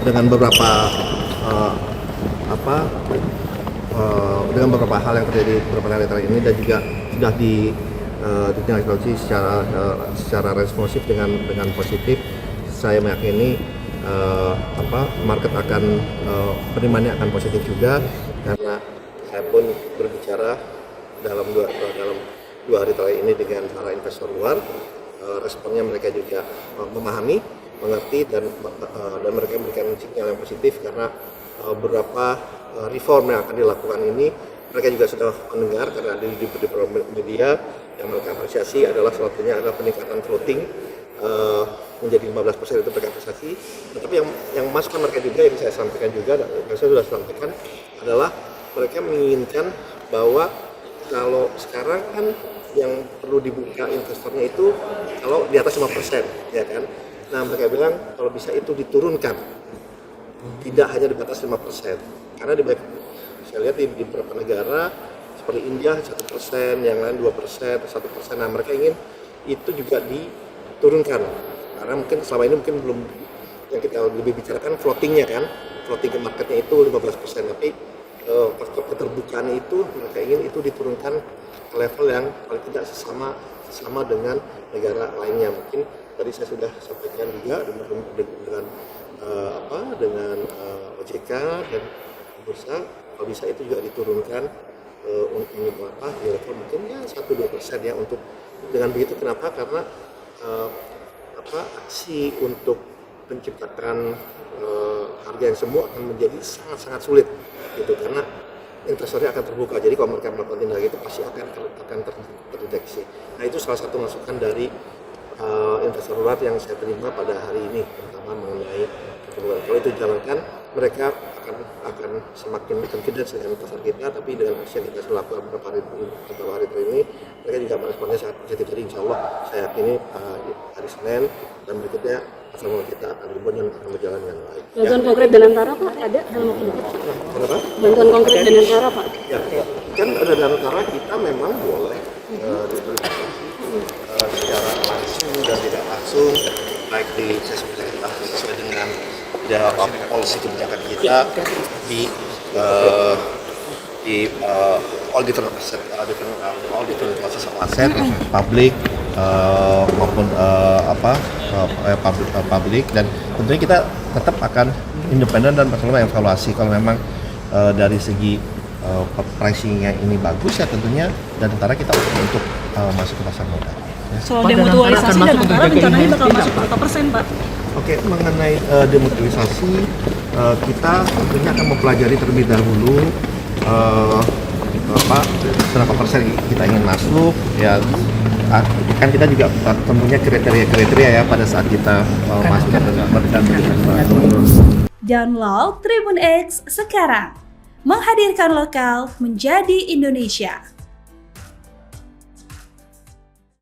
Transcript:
dengan beberapa apa dengan beberapa hal yang terjadi beberapa hari terakhir ini, dan juga sudah ditindaklanjuti secara responsif dengan positif. Saya meyakini market akan penerimaannya akan positif juga, karena saya pun berbicara dalam dua hari terakhir ini dengan para investor luar. Responnya mereka juga memahami, mengerti, dan mereka memberikan sinyal yang positif, karena beberapa reform yang akan dilakukan ini mereka juga sudah mendengar, karena di media yang mereka apresiasi adalah salah satunya adalah peningkatan floating menjadi 15% itu mereka apresiasi. Tetapi yang masukan mereka juga yang saya sampaikan juga, dan saya sudah sampaikan, adalah mereka menginginkan bahwa kalau sekarang kan yang perlu dibuka investornya itu kalau di atas 5%, ya kan. Nah, mereka bilang kalau bisa itu diturunkan, tidak hanya di batas 5%, karena saya lihat di beberapa negara seperti India 1%, yang lain 2%, 1%. Nah, mereka ingin itu juga diturunkan, karena mungkin selama ini mungkin belum, yang kita lebih bicarakan floatingnya kan, floating ke marketnya itu 15%, tapi faktor keterbukaan itu mereka ingin itu diturunkan ke level yang paling tidak sesama dengan negara lainnya. Mungkin tadi saya sudah sampaikan juga dengan OJK dan bursa, kalau bisa itu juga diturunkan di level mungkin ya 1-2% ya. Untuk dengan begitu, kenapa? Karena aksi untuk menciptakan harga yang semu akan menjadi sangat sulit gitu, karena investornya akan terbuka. Jadi kalau mereka melakukan tindakan itu pasti akan terdeteksi. Nah, itu salah satu masukan dari investor luar yang saya terima pada hari ini, terutama mengenai pertumbuhan. Kalau itu dijalankan, mereka akan semakin confidence dengan pasar kita. Tapi dengan aksi yang kita lakukan beberapa hari ini, mereka juga meresponnya sangat positif. Jadi insya Allah saya yakini hari Senin dan berikutnya pertemuan kita akan berjalan dengan baik. Bantuan konkret dan antara Pak ada dalam waktu dekat? Kenapa? Bantuan konkret dan antara Pak? Ya, kan ada dan antara kita memang boleh secara langsung dan tidak langsung, baik di sesuai dengan policy kebijakan kita di all different classes of aset, public maupun public, dan tentunya kita tetap akan independen dan selalu evaluasi. Kalau memang dari segi pricingnya ini bagus, ya tentunya dan antara kita untuk masuk ke pasar modal. Soal demutualisasi dan antara rencananya bakal masuk berapa persen, Pak? Oke, mengenai demutualisasi, kita tentunya akan mempelajari terlebih dahulu berapa persen kita ingin masuk, ya kan kita juga tentunya kriteria ya pada saat kita masuk dan Download Tribun X sekarang, menghadirkan lokal menjadi Indonesia.